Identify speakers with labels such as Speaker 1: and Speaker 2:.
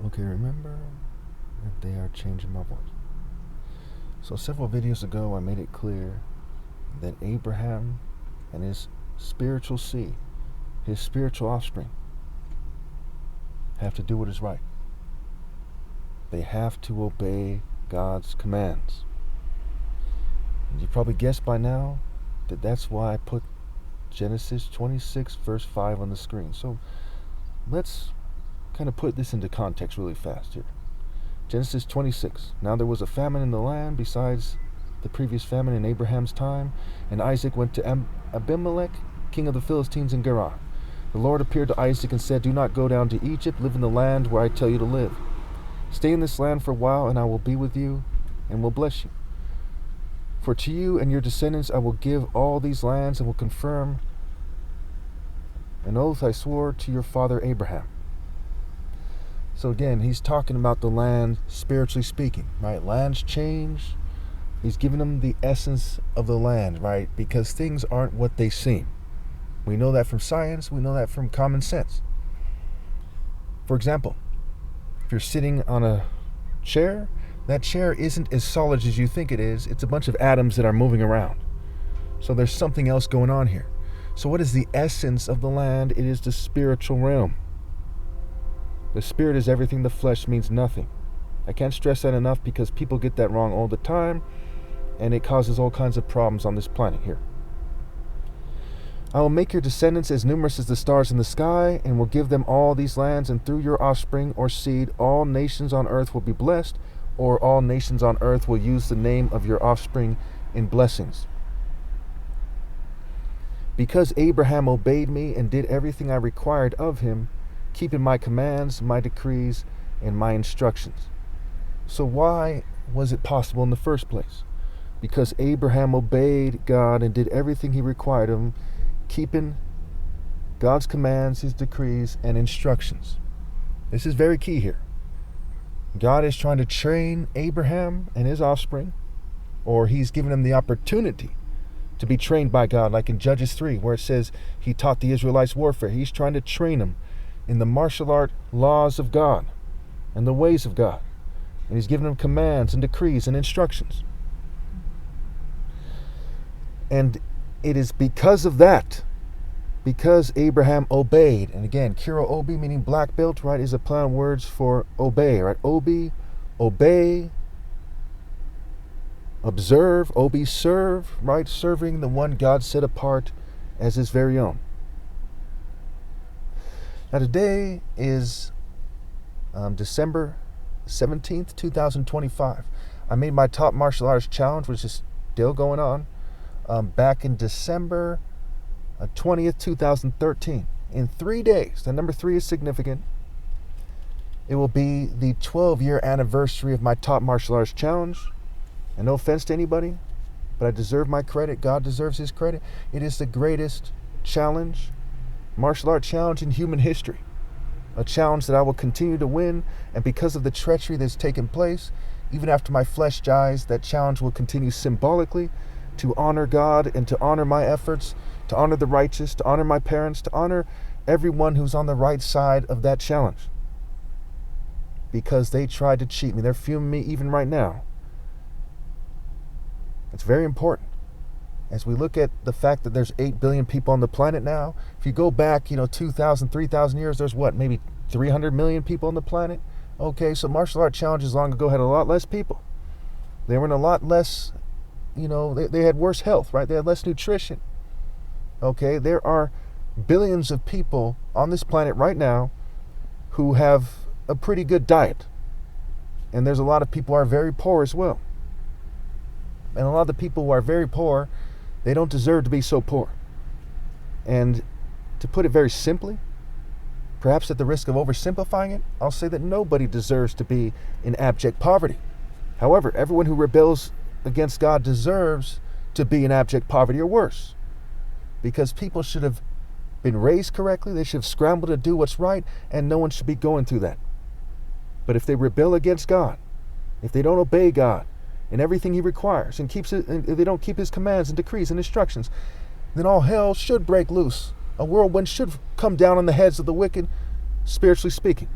Speaker 1: Okay, remember that they are changing my voice. So several videos ago, I made it clear that Abraham and his spiritual seed, his spiritual offspring, have to do what is right. They have to obey God's commands. And you probably guessed by now that that's why I put Genesis 26 verse 5 on the screen. So let's kind of put this into context really fast here. Genesis 26. Now there was a famine in the land besides the previous famine in Abraham's time, and Isaac went to Abimelech, king of the Philistines in Gerar. The Lord appeared to Isaac and said, "Do not go down to Egypt, live in the land where I tell you to live. Stay in this land for a while, and I will be with you and will bless you. For to you and your descendants I will give all these lands and will confirm an oath I swore to your father Abraham." So again, he's talking about the land spiritually speaking, right? Lands change. He's giving them the essence of the land, right? Because things aren't what they seem. We know that from science. We know that from common sense. For example, if you're sitting on a chair, that chair isn't as solid as you think it is. It's a bunch of atoms that are moving around. So there's something else going on here. So what is the essence of the land? It is the spiritual realm. The spirit is everything, the flesh means nothing. I can't stress that enough because people get that wrong all the time, and it causes all kinds of problems on this planet here. I will make your descendants as numerous as the stars in the sky, and will give them all these lands, and through your offspring or seed, all nations on earth will be blessed, or all nations on earth will use the name of your offspring in blessings. Because Abraham obeyed me and did everything I required of him, keeping my commands, my decrees, and my instructions. So why was it possible in the first place? Because Abraham obeyed God and did everything he required of him, keeping God's commands, his decrees, and instructions. This is very key here. God is trying to train Abraham and his offspring, or he's given them the opportunity to be trained by God, like in Judges 3, where it says he taught the Israelites warfare. He's trying to train them in the martial art laws of God and the ways of God. And he's given them commands and decrees and instructions. And it is because of that, because Abraham obeyed, and again, Kiro Obi, meaning black belt, right, is a play on words for obey, right? Obi, obey, observe, Obi, serve, right? Serving the one God set apart as his very own. Now today is December 17th, 2025. I made my top martial arts challenge, which is still going on, back in December 20th, 2013. In 3 days, the number 3 is significant. It will be the 12-year anniversary of my top martial arts challenge. And no offense to anybody, but I deserve my credit. God deserves his credit. It is the greatest challenge, martial art challenge in human history. A challenge that I will continue to win, and because of the treachery that's taken place, even after my flesh dies, that challenge will continue symbolically to honor God and to honor my efforts, to honor the righteous, to honor my parents, to honor everyone who's on the right side of that challenge. Because they tried to cheat me. They're fuming me even right now. It's very important. As we look at the fact that there's 8 billion people on the planet now, if you go back, 2,000, 3,000 years, there's maybe 300 million people on the planet? Okay, so martial art challenges long ago had a lot less people. They were in a lot less, they had worse health, right? They had less nutrition. Okay, there are billions of people on this planet right now who have a pretty good diet. And there's a lot of people who are very poor as well. And a lot of the people who are very poor, they don't deserve to be so poor. And to put it very simply, perhaps at the risk of oversimplifying it, I'll say that nobody deserves to be in abject poverty. However, everyone who rebels against God deserves to be in abject poverty or worse. Because people should have been raised correctly, they should have scrambled to do what's right, and no one should be going through that. But if they rebel against God, if they don't obey God in everything he requires, and they don't keep his commands and decrees and instructions, then all hell should break loose. A whirlwind should come down on the heads of the wicked, spiritually speaking.